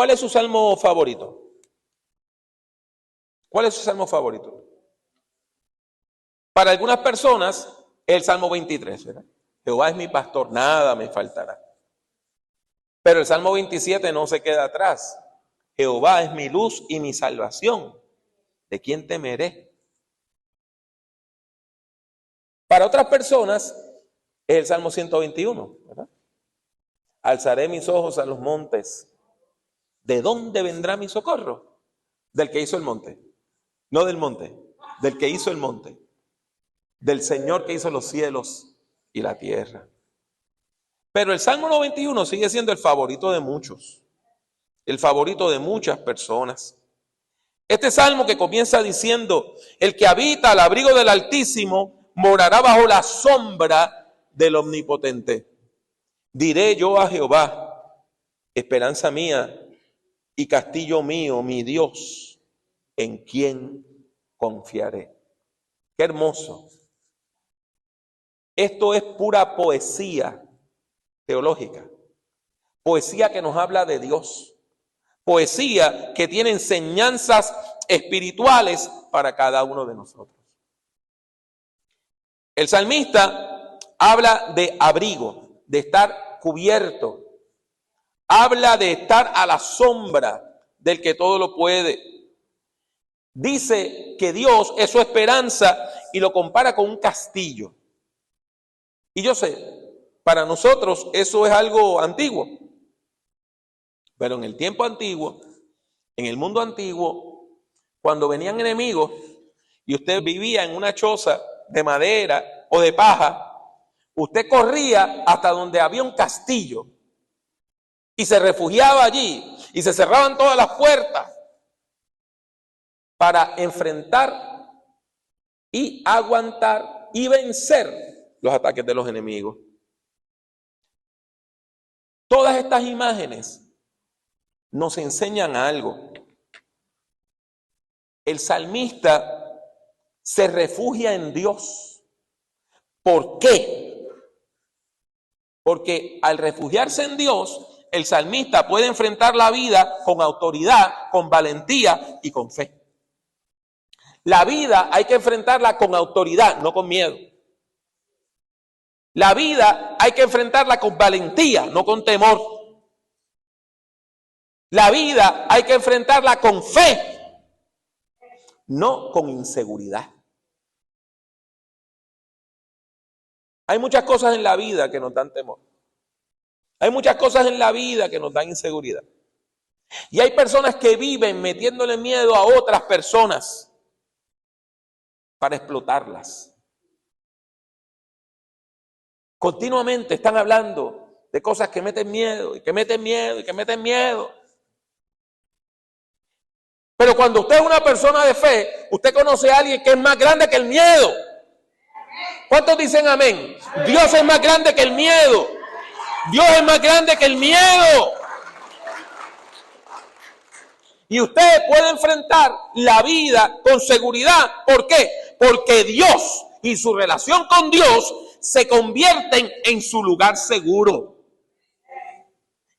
¿Cuál es su salmo favorito? ¿Cuál es su salmo favorito? Para algunas personas, el Salmo 23, ¿verdad? Jehová es mi pastor, nada me faltará. Pero el Salmo 27 no se queda atrás. Jehová es mi luz y mi salvación. ¿De quién temeré? Para otras personas, es el Salmo 121, ¿verdad? Alzaré mis ojos a los montes. ¿De dónde vendrá mi socorro? Del que hizo el monte. No del monte, del que hizo el monte. Del Señor que hizo los cielos y la tierra. Pero el Salmo 91 sigue siendo el favorito de muchos. El favorito de muchas personas. Este salmo que comienza diciendo: el que habita al abrigo del Altísimo morará bajo la sombra del Omnipotente. Diré yo a Jehová, esperanza mía y castillo mío, mi Dios, en quien confiaré. Qué hermoso. Esto es pura poesía teológica. Poesía que nos habla de Dios. Poesía que tiene enseñanzas espirituales para cada uno de nosotros. El salmista habla de abrigo, de estar cubierto. Habla de estar a la sombra del que todo lo puede. Dice que Dios es su esperanza y lo compara con un castillo. Y yo sé, para nosotros eso es algo antiguo. Pero en el tiempo antiguo, en el mundo antiguo, cuando venían enemigos y usted vivía en una choza de madera o de paja, usted corría hasta donde había un castillo y se refugiaba allí y se cerraban todas las puertas para enfrentar y aguantar y vencer los ataques de los enemigos. Todas estas imágenes nos enseñan algo. El salmista se refugia en Dios. ¿Por qué? Porque al refugiarse en Dios, el salmista puede enfrentar la vida con autoridad, con valentía y con fe. La vida hay que enfrentarla con autoridad, no con miedo. La vida hay que enfrentarla con valentía, no con temor. La vida hay que enfrentarla con fe, no con inseguridad. Hay muchas cosas en la vida que nos dan temor. Hay muchas cosas en la vida que nos dan inseguridad. Y hay personas que viven metiéndole miedo a otras personas para explotarlas. Continuamente están hablando de cosas que meten miedo y que meten miedo y que meten miedo. Pero cuando usted es una persona de fe, usted conoce a alguien que es más grande que el miedo. ¿Cuántos dicen amén? Dios es más grande que el miedo. Dios es más grande que el miedo. Y usted puede enfrentar la vida con seguridad. ¿Por qué? Porque Dios y su relación con Dios se convierten en su lugar seguro.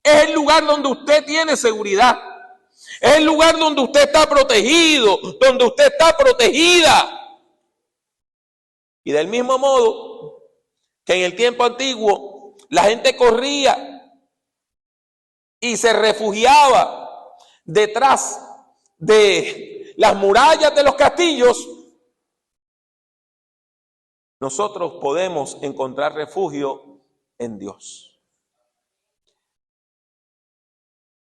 Es el lugar donde usted tiene seguridad. Es el lugar donde usted está protegido, donde usted está protegida. Y del mismo modo que en el tiempo antiguo la gente corría y se refugiaba detrás de las murallas de los castillos, nosotros podemos encontrar refugio en Dios.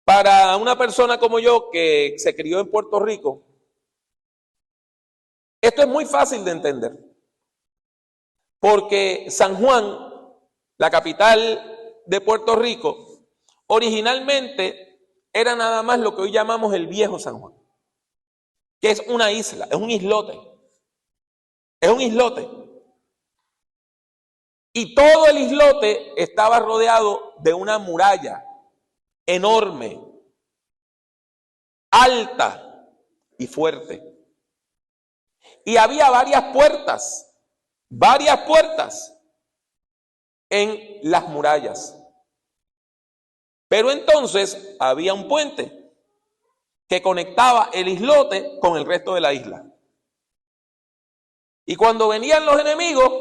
Para una persona como yo que se crió en Puerto Rico, esto es muy fácil de entender. Porque San Juan, la capital de Puerto Rico, originalmente era nada más lo que hoy llamamos el Viejo San Juan, que es una isla, es un islote. Es un islote. Y todo el islote estaba rodeado de una muralla enorme, alta y fuerte. Y había varias puertas en las murallas. Pero entonces había un puente. que conectaba el islote con el resto de la isla. Y cuando venían los enemigos,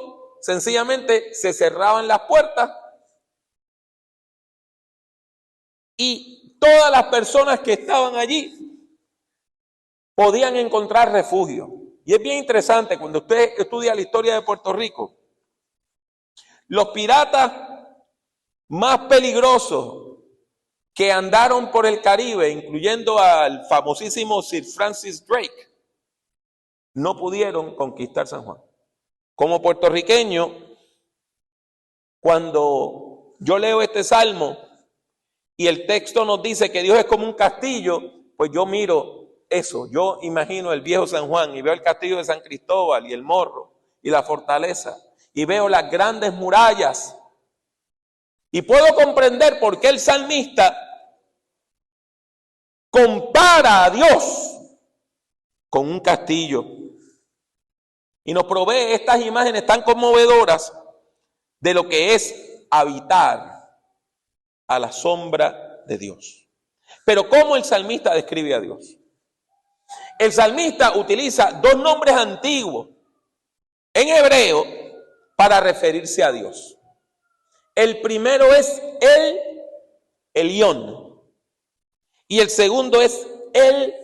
sencillamente se cerraban las puertas y todas las personas que estaban allí podían encontrar refugio. Y es bien interesante, cuando usted estudia la historia de Puerto Rico, los piratas más peligrosos que andaron por el Caribe, incluyendo al famosísimo Sir Francis Drake, no pudieron conquistar San Juan. Como puertorriqueño, cuando yo leo este salmo y el texto nos dice que Dios es como un castillo, pues yo miro eso, yo imagino el viejo San Juan y veo el castillo de San Cristóbal y el Morro y la fortaleza y veo las grandes murallas y puedo comprender por qué el salmista compara a Dios con un castillo y nos provee estas imágenes tan conmovedoras de lo que es habitar a la sombra de Dios. Pero ¿cómo el salmista describe a Dios? El salmista utiliza dos nombres antiguos en hebreo para referirse a Dios. El primero es el Elión y el segundo es el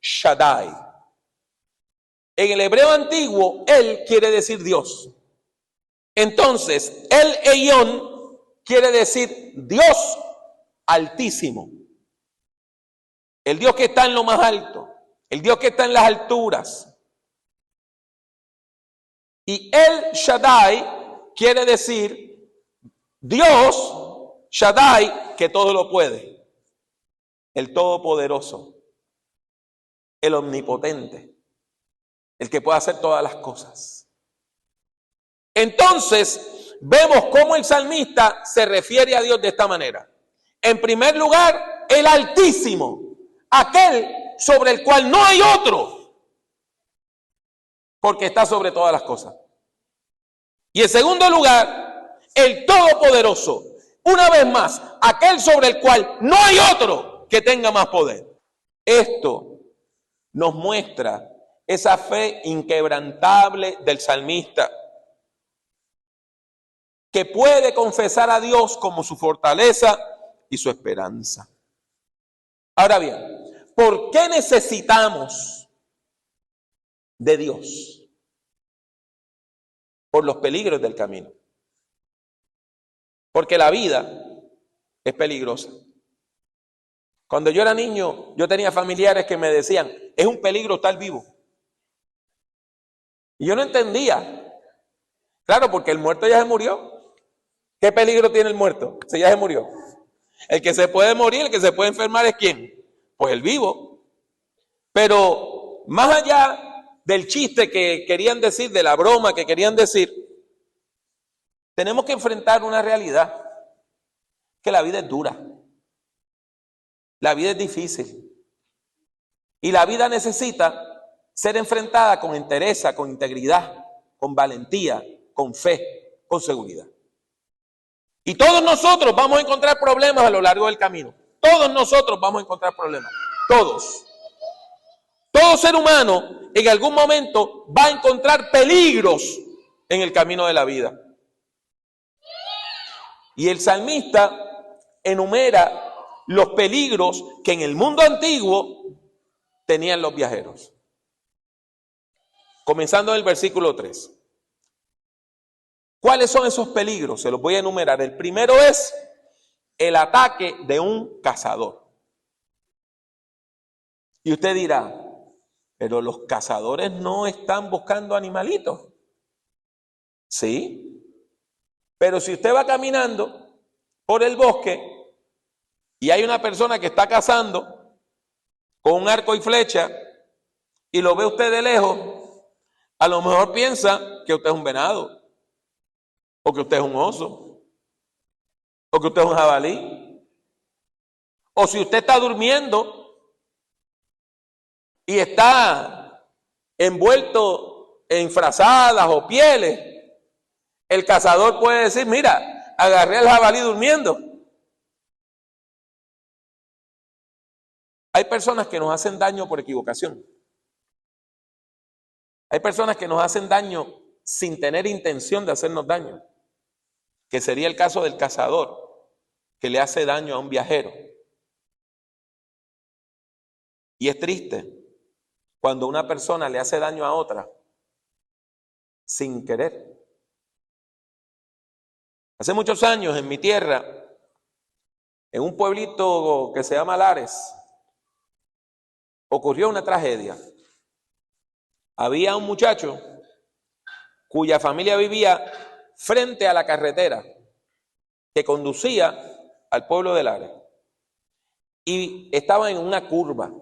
Shaddai. En el hebreo antiguo, el quiere decir Dios. Entonces, el Elión quiere decir Dios altísimo. El Dios que está en lo más alto. El Dios que está en las alturas. Y el Shaddai quiere decir Dios, Shaddai, que todo lo puede. El todopoderoso. El omnipotente. El que puede hacer todas las cosas. Entonces, vemos cómo el salmista se refiere a Dios de esta manera. En primer lugar, el Altísimo, aquel sobre el cual no hay otro, porque está sobre todas las cosas. Y en segundo lugar, el Todopoderoso, una vez más, aquel sobre el cual no hay otro que tenga más poder. Esto nos muestra esa fe inquebrantable del salmista, que puede confesar a Dios como su fortaleza y su esperanza. Ahora bien, ¿por qué necesitamos de Dios? Por los peligros del camino. Porque la vida es peligrosa. Cuando yo era niño, yo tenía familiares que me decían, es un peligro estar vivo. Y yo no entendía. Claro, porque el muerto ya se murió. ¿Qué peligro tiene el muerto? Si ya se murió. El que se puede morir, el que se puede enfermar es ¿quién? Pues el vivo. Pero más allá del chiste que querían decir, de la broma que querían decir, tenemos que enfrentar una realidad, que la vida es dura. La vida es difícil. Y la vida necesita ser enfrentada con entereza, con integridad, con valentía, con fe, con seguridad. Y todos nosotros vamos a encontrar problemas a lo largo del camino. Todos nosotros vamos a encontrar problemas. Todos. Todo ser humano en algún momento va a encontrar peligros en el camino de la vida. Y el salmista enumera los peligros que en el mundo antiguo tenían los viajeros. Comenzando en el versículo 3. ¿Cuáles son esos peligros? Se los voy a enumerar. El primero es el ataque de un cazador. Y usted dirá, pero los cazadores no están buscando animalitos. Sí, pero si usted va caminando por el bosque y hay una persona que está cazando con un arco y flecha y lo ve usted de lejos, a lo mejor piensa que usted es un venado, o que usted es un oso, o que usted es un jabalí. O si usted está durmiendo y está envuelto en frazadas o pieles, el cazador puede decir, mira, agarré al jabalí durmiendo. Hay personas que nos hacen daño por equivocación. Hay personas que nos hacen daño sin tener intención de hacernos daño, que sería el caso del cazador que le hace daño a un viajero. Y es triste cuando una persona le hace daño a otra sin querer. Hace muchos años en mi tierra, en un pueblito que se llama Lares, ocurrió una tragedia. Había un muchacho cuya familia vivía frente a la carretera que conducía al pueblo de Lares y estaba en una curva.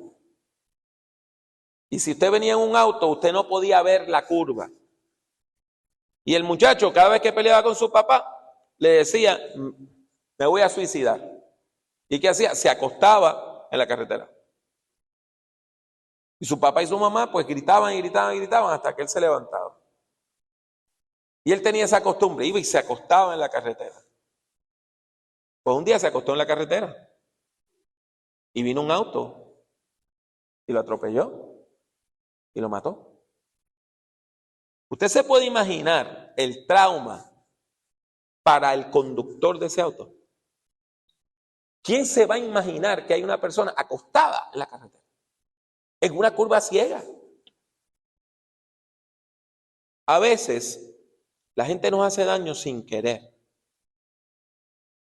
Y si usted venía en un auto, usted no podía ver la curva. Y el muchacho, cada vez que peleaba con su papá, le decía, me voy a suicidar. ¿Y qué hacía? Se acostaba en la carretera. Y su papá y su mamá pues gritaban y gritaban y gritaban hasta que él se levantaba. Y él tenía esa costumbre, iba y se acostaba en la carretera. Pues un día se acostó en la carretera y vino un auto y lo atropelló y lo mató. Usted se puede imaginar el trauma para el conductor de ese auto. ¿Quién se va a imaginar que hay una persona acostada en la carretera, en una curva ciega? A veces la gente nos hace daño sin querer.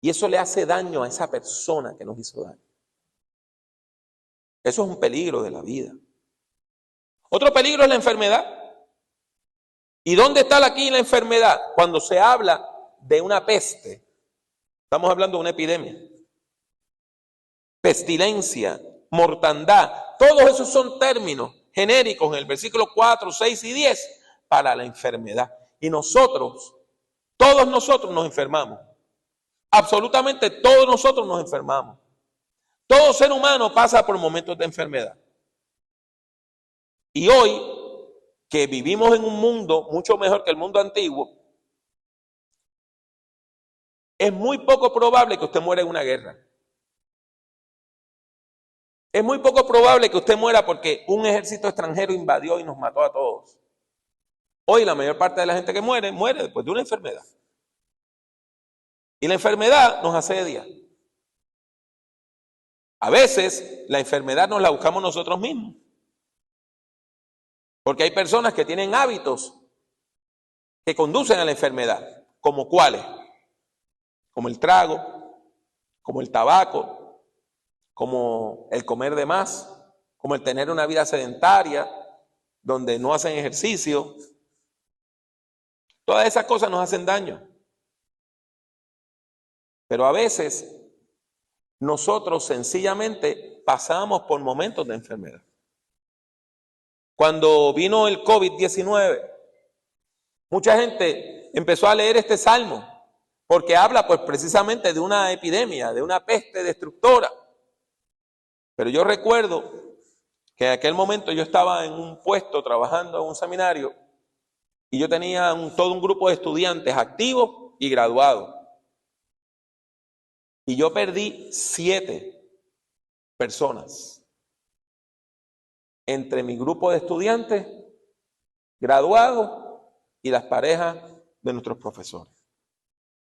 Y eso le hace daño a esa persona que nos hizo daño. Eso es un peligro de la vida. Otro peligro es la enfermedad. ¿Y dónde está aquí la enfermedad? Cuando se habla de una peste, estamos hablando de una epidemia, pestilencia, mortandad, todos esos son términos genéricos en el versículo 4, 6 y 10 para la enfermedad. Y nosotros, todos nosotros nos enfermamos. Absolutamente todos nosotros nos enfermamos. Todo ser humano pasa por momentos de enfermedad. Y hoy, que vivimos en un mundo mucho mejor que el mundo antiguo, es muy poco probable que usted muera en una guerra. Es muy poco probable que usted muera porque un ejército extranjero invadió y nos mató a todos. Hoy la mayor parte de la gente que muere después de una enfermedad. Y la enfermedad nos asedia. A veces la enfermedad nos la buscamos nosotros mismos. Porque hay personas que tienen hábitos que conducen a la enfermedad. ¿Como cuáles? Como el trago, como el tabaco, como el comer de más, como el tener una vida sedentaria, donde no hacen ejercicio. Todas esas cosas nos hacen daño. Pero a veces nosotros sencillamente pasamos por momentos de enfermedad. Cuando vino el COVID-19, mucha gente empezó a leer este salmo porque habla pues precisamente de una epidemia, de una peste destructora. Pero yo recuerdo que en aquel momento yo estaba en un puesto trabajando en un seminario y yo tenía todo un grupo de estudiantes activos y graduados. Y yo perdí 7 personas entre mi grupo de estudiantes, graduados y las parejas de nuestros profesores.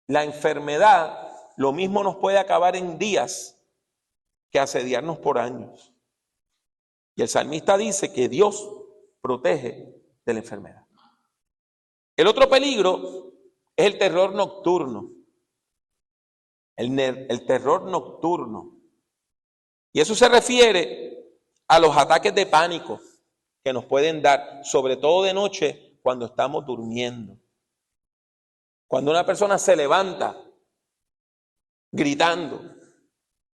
La enfermedad lo mismo nos puede acabar en días que asediarnos por años. Y el salmista dice que Dios protege de la enfermedad. El otro peligro es el terror nocturno. El terror nocturno. Y eso se refiere a los ataques de pánico que nos pueden dar, sobre todo de noche, cuando estamos durmiendo. Cuando una persona se levanta gritando,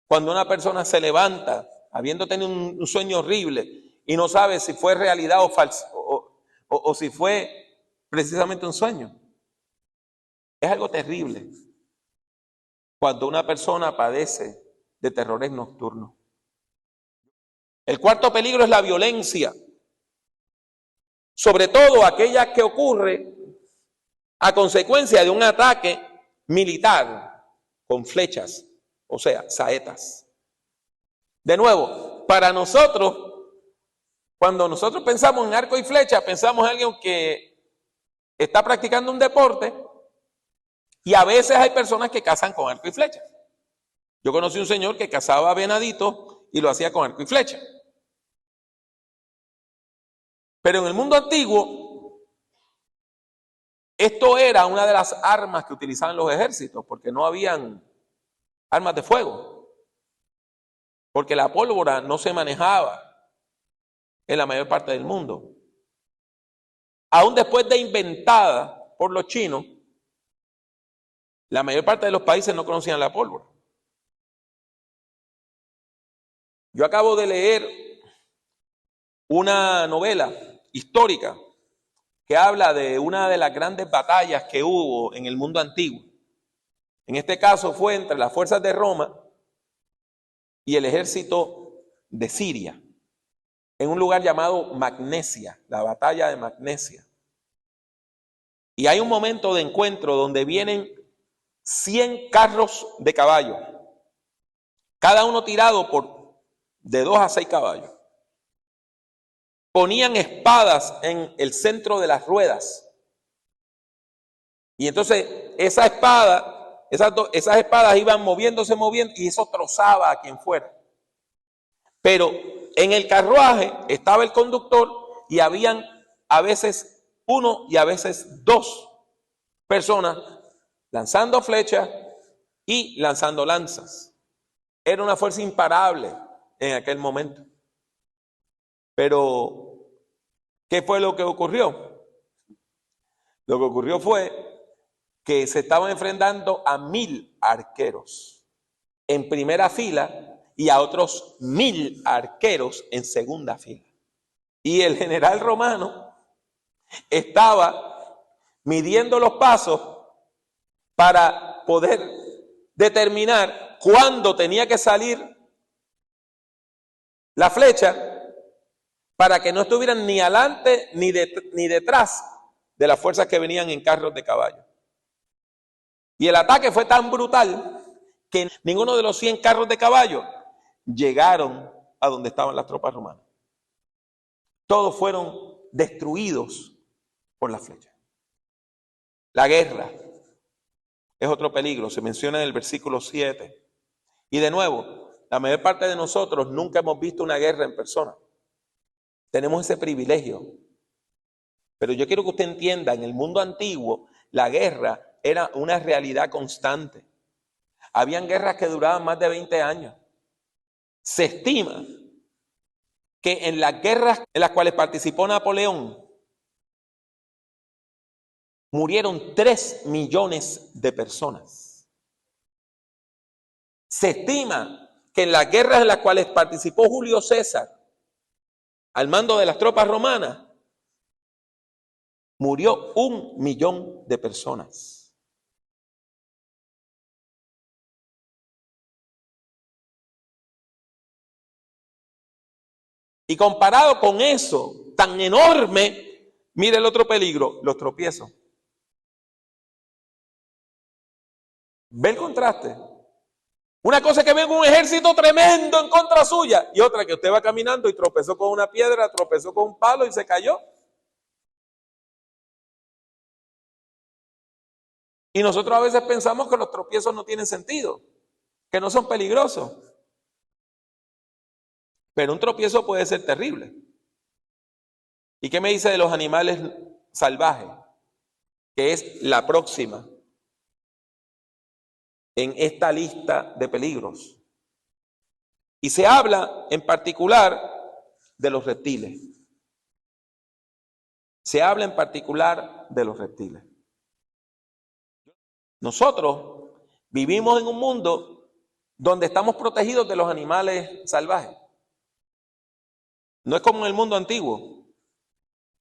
cuando una persona se levanta habiendo tenido un sueño horrible y no sabe si fue realidad o falso, o si fue precisamente un sueño. Es algo terrible cuando una persona padece de terrores nocturnos. El cuarto peligro es la violencia, sobre todo aquella que ocurre a consecuencia de un ataque militar con flechas, o sea, saetas. De nuevo, para nosotros, cuando nosotros pensamos en arco y flecha, pensamos en alguien que está practicando un deporte, y a veces hay personas que cazan con arco y flecha. Yo conocí un señor que cazaba venaditos y lo hacía con arco y flecha. Pero en el mundo antiguo, esto era una de las armas que utilizaban los ejércitos, porque no habían armas de fuego, porque la pólvora no se manejaba en la mayor parte del mundo. Aún después de inventada por los chinos, la mayor parte de los países no conocían la pólvora. Yo acabo de leer una novela histórica que habla de una de las grandes batallas que hubo en el mundo antiguo. En este caso fue entre las fuerzas de Roma y el ejército de Siria, en un lugar llamado Magnesia, la batalla de Magnesia. Y hay un momento de encuentro donde vienen 100 carros de caballo, cada uno tirado por de 2 a 6 caballos. Ponían espadas en el centro de las ruedas. Y entonces esas espadas iban moviéndose y eso trozaba a quien fuera. Pero en el carruaje estaba el conductor y habían a veces 1 y a veces 2 personas lanzando flechas y lanzando lanzas. Era una fuerza imparable en aquel momento. Pero, ¿qué fue lo que ocurrió? Lo que ocurrió fue que se estaban enfrentando a 1000 arqueros en primera fila y a otros 1000 arqueros en segunda fila. Y el general romano estaba midiendo los pasos para poder determinar cuándo tenía que salir la flecha para que no estuvieran ni adelante ni detrás de las fuerzas que venían en carros de caballo. Y el ataque fue tan brutal que ninguno de los 100 carros de caballo llegaron a donde estaban las tropas romanas. Todos fueron destruidos por la flecha. La guerra es otro peligro, se menciona en el versículo 7. Y de nuevo, la mayor parte de nosotros nunca hemos visto una guerra en persona. Tenemos ese privilegio. Pero yo quiero que usted entienda, en el mundo antiguo, la guerra era una realidad constante. Habían guerras que duraban más de 20 años. Se estima que en las guerras en las cuales participó Napoleón, murieron 3 millones de personas. Se estima que en las guerras en las cuales participó Julio César, al mando de las tropas romanas, murió 1 millón de personas. Y comparado con eso tan enorme, mire el otro peligro, los tropiezos. ¿Ve el contraste? Una cosa que venga un ejército tremendo en contra suya y otra que usted va caminando y tropezó con una piedra, tropezó con un palo y se cayó. Y nosotros a veces pensamos que los tropiezos no tienen sentido, que no son peligrosos. Pero un tropiezo puede ser terrible. ¿Y qué me dice de los animales salvajes? Que es la próxima en esta lista de peligros. Y se habla en particular de los reptiles. Se habla en particular de los reptiles. Nosotros vivimos en un mundo donde estamos protegidos de los animales salvajes. No es como en el mundo antiguo.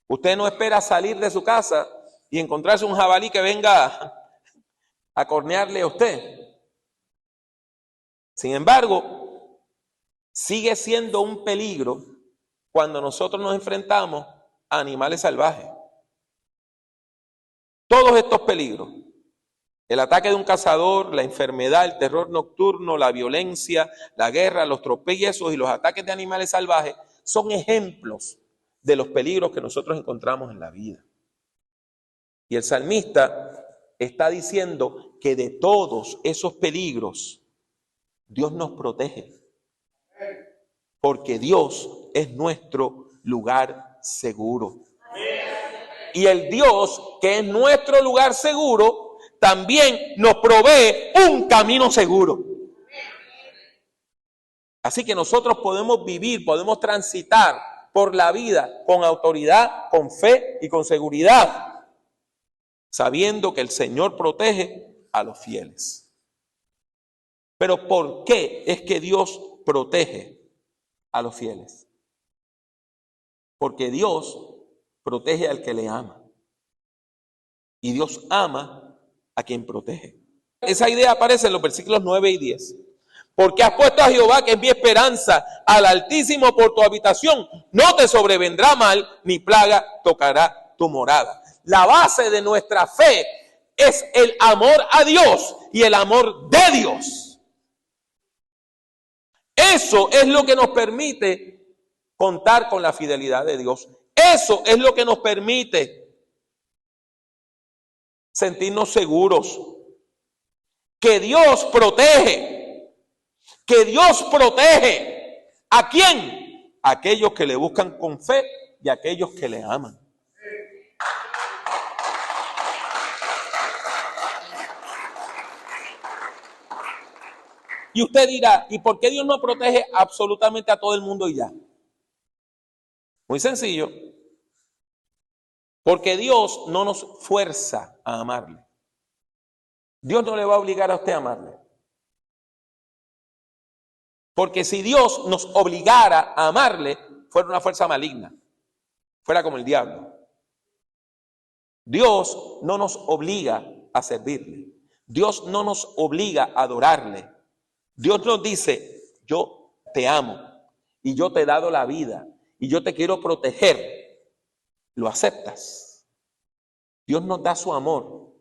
Usted no espera salir de su casa y encontrarse un jabalí que venga a cornearle a usted. Sin embargo, sigue siendo un peligro cuando nosotros nos enfrentamos a animales salvajes. Todos estos peligros El ataque de un cazador, la enfermedad, el terror nocturno, la violencia, la guerra, los tropiezos y los ataques de animales salvajes son ejemplos de los peligros que nosotros encontramos en la vida. Y el salmista está diciendo que de todos esos peligros Dios nos protege, porque Dios es nuestro lugar seguro. Y el Dios que es nuestro lugar seguro también nos provee un camino seguro. Así que nosotros podemos vivir, podemos transitar por la vida con autoridad, con fe y con seguridad, sabiendo que el Señor protege a los fieles. Pero ¿por qué es que Dios protege a los fieles? Porque Dios protege al que le ama. Y Dios ama a quien protege. Esa idea aparece en los versículos 9 y 10. Porque has puesto a Jehová, que es mi esperanza, al Altísimo por tu habitación. No te sobrevendrá mal, ni plaga tocará tu morada. La base de nuestra fe es el amor a Dios y el amor de Dios. Eso es lo que nos permite contar con la fidelidad de Dios. Eso es lo que nos permite sentirnos seguros. Que Dios protege. Que Dios protege. ¿A quién? A aquellos que le buscan con fe y a aquellos que le aman. Y usted dirá, ¿y por qué Dios no protege absolutamente a todo el mundo y ya? Muy sencillo. Porque Dios no nos fuerza a amarle. Dios no le va a obligar a usted a amarle. Porque si Dios nos obligara a amarle, fuera una fuerza maligna. Fuera como el diablo. Dios no nos obliga a servirle. Dios no nos obliga a adorarle. Dios nos dice, yo te amo y yo te he dado la vida y yo te quiero proteger. ¿Lo aceptas? Dios nos da su amor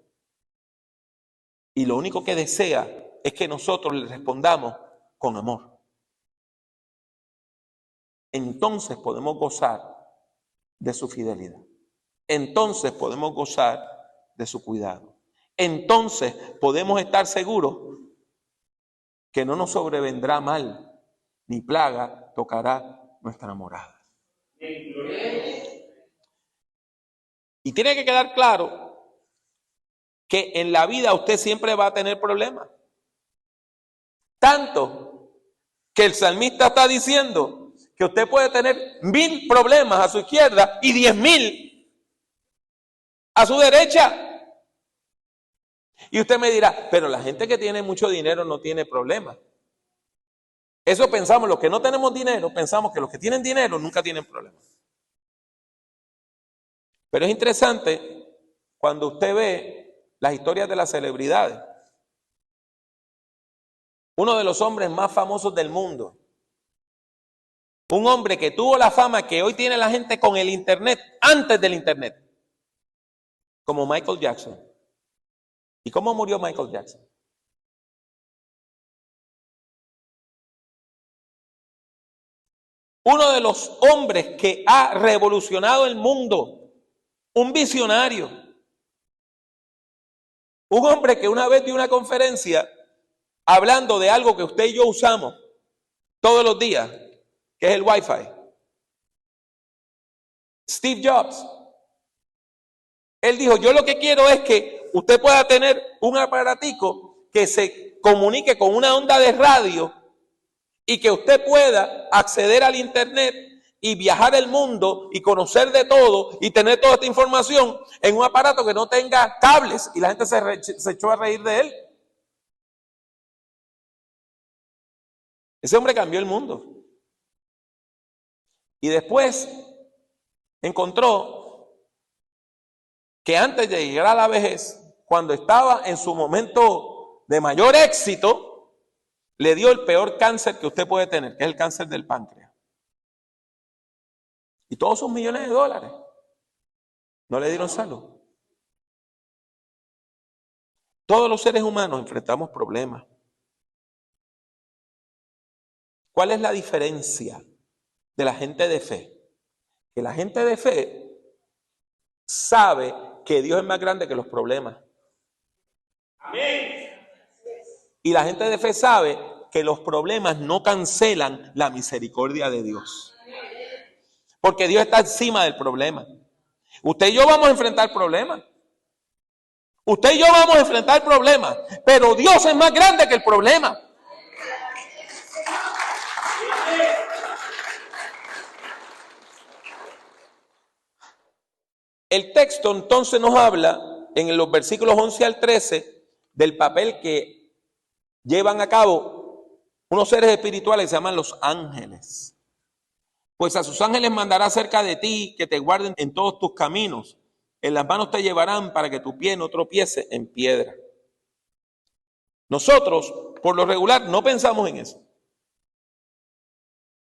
y lo único que desea es que nosotros le respondamos con amor. Entonces podemos gozar de su fidelidad. Entonces podemos gozar de su cuidado. Entonces podemos estar seguros que no nos sobrevendrá mal, ni plaga tocará nuestra morada. Y tiene que quedar claro que en la vida usted siempre va a tener problemas. Tanto que el salmista está diciendo que usted puede tener 1000 problemas a su izquierda y 10,000 a su derecha. Y usted me dirá, pero la gente que tiene mucho dinero no tiene problemas. Eso pensamos, los que no tenemos dinero, pensamos que los que tienen dinero nunca tienen problemas. Pero es interesante cuando usted ve las historias de las celebridades. Uno de los hombres más famosos del mundo. Un hombre que tuvo la fama que hoy tiene la gente con el internet, antes del internet. Como Michael Jackson. ¿Y cómo murió Michael Jackson? Uno de los hombres que ha revolucionado el mundo. Un visionario. Un hombre que una vez dio una conferencia hablando de algo que usted y yo usamos todos los días, que es el Wi-Fi. Steve Jobs. Él dijo, yo lo que quiero es que usted pueda tener un aparatico que se comunique con una onda de radio y que usted pueda acceder al internet y viajar el mundo y conocer de todo y tener toda esta información en un aparato que no tenga cables. Y la gente se echó a reír de él. Ese hombre cambió el mundo. Y después encontró que antes de llegar a la vejez, cuando estaba en su momento de mayor éxito, le dio el peor cáncer que usted puede tener, que es el cáncer del páncreas. Y todos sus millones de dólares no le dieron salud. Todos los seres humanos enfrentamos problemas. ¿Cuál es la diferencia de la gente de fe? Que la gente de fe sabe que Dios es más grande que los problemas. Amén. Y la gente de fe sabe que los problemas no cancelan la misericordia de Dios. Porque Dios está encima del problema. Usted y yo vamos a enfrentar problemas. Usted y yo vamos a enfrentar problemas. Pero Dios es más grande que el problema. El texto entonces nos habla en los versículos 11 al 13 del papel que llevan a cabo unos seres espirituales que se llaman los ángeles. Pues a sus ángeles mandará cerca de ti que te guarden en todos tus caminos. En las manos te llevarán para que tu pie no tropiece en piedra. Nosotros, por lo regular, no pensamos en eso.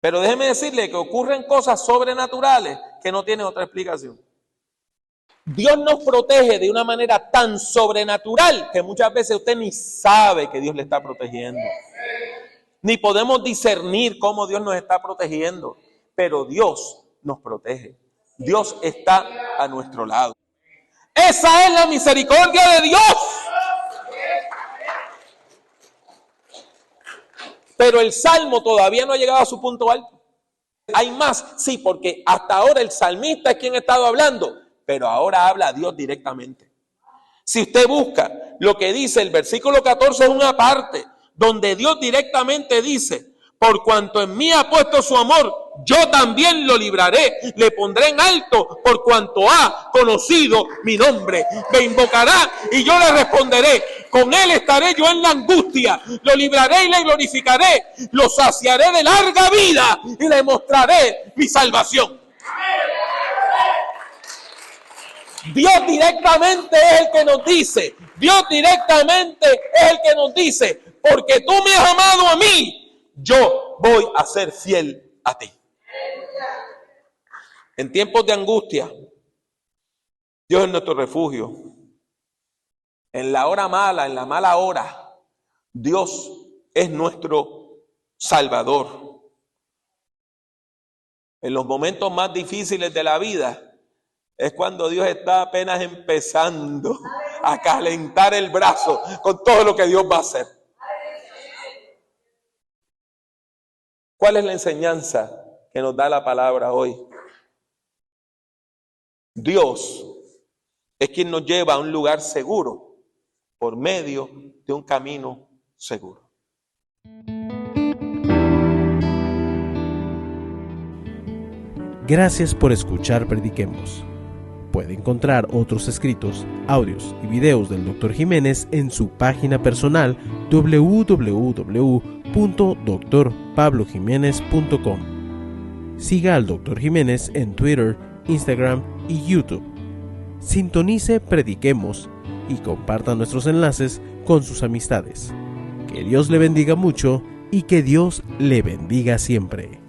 Pero déjeme decirle que ocurren cosas sobrenaturales que no tienen otra explicación. Dios nos protege de una manera tan sobrenatural que muchas veces usted ni sabe que Dios le está protegiendo. Ni podemos discernir cómo Dios nos está protegiendo. Pero Dios nos protege. Dios está a nuestro lado. Esa es la misericordia de Dios. Pero el salmo todavía no ha llegado a su punto alto. Hay más, sí, porque hasta ahora el salmista es quien ha estado hablando. Pero ahora habla a Dios directamente. Si usted busca lo que dice el versículo 14 es una parte donde Dios directamente dice: por cuanto en mí ha puesto su amor, yo también lo libraré, le pondré en alto por cuanto ha conocido mi nombre. Me invocará y yo le responderé, con él estaré yo en la angustia, lo libraré y le glorificaré, lo saciaré de larga vida y le mostraré mi salvación. Dios directamente es el que nos dice, porque tú me has amado a mí, yo voy a ser fiel a ti. En tiempos de angustia, Dios es nuestro refugio. En la hora mala, en la mala hora, Dios es nuestro Salvador. En los momentos más difíciles de la vida, es cuando Dios está apenas empezando a calentar el brazo con todo lo que Dios va a hacer. ¿Cuál es la enseñanza que nos da la palabra hoy? Dios es quien nos lleva a un lugar seguro por medio de un camino seguro. Gracias por escuchar Prediquemos. Puede encontrar otros escritos, audios y videos del Dr. Jiménez en su página personal www.drpablojimenez.com. Siga al Dr. Jiménez en Twitter, Instagram y YouTube. Sintonice Prediquemos y comparta nuestros enlaces con sus amistades. Que Dios le bendiga mucho y que Dios le bendiga siempre.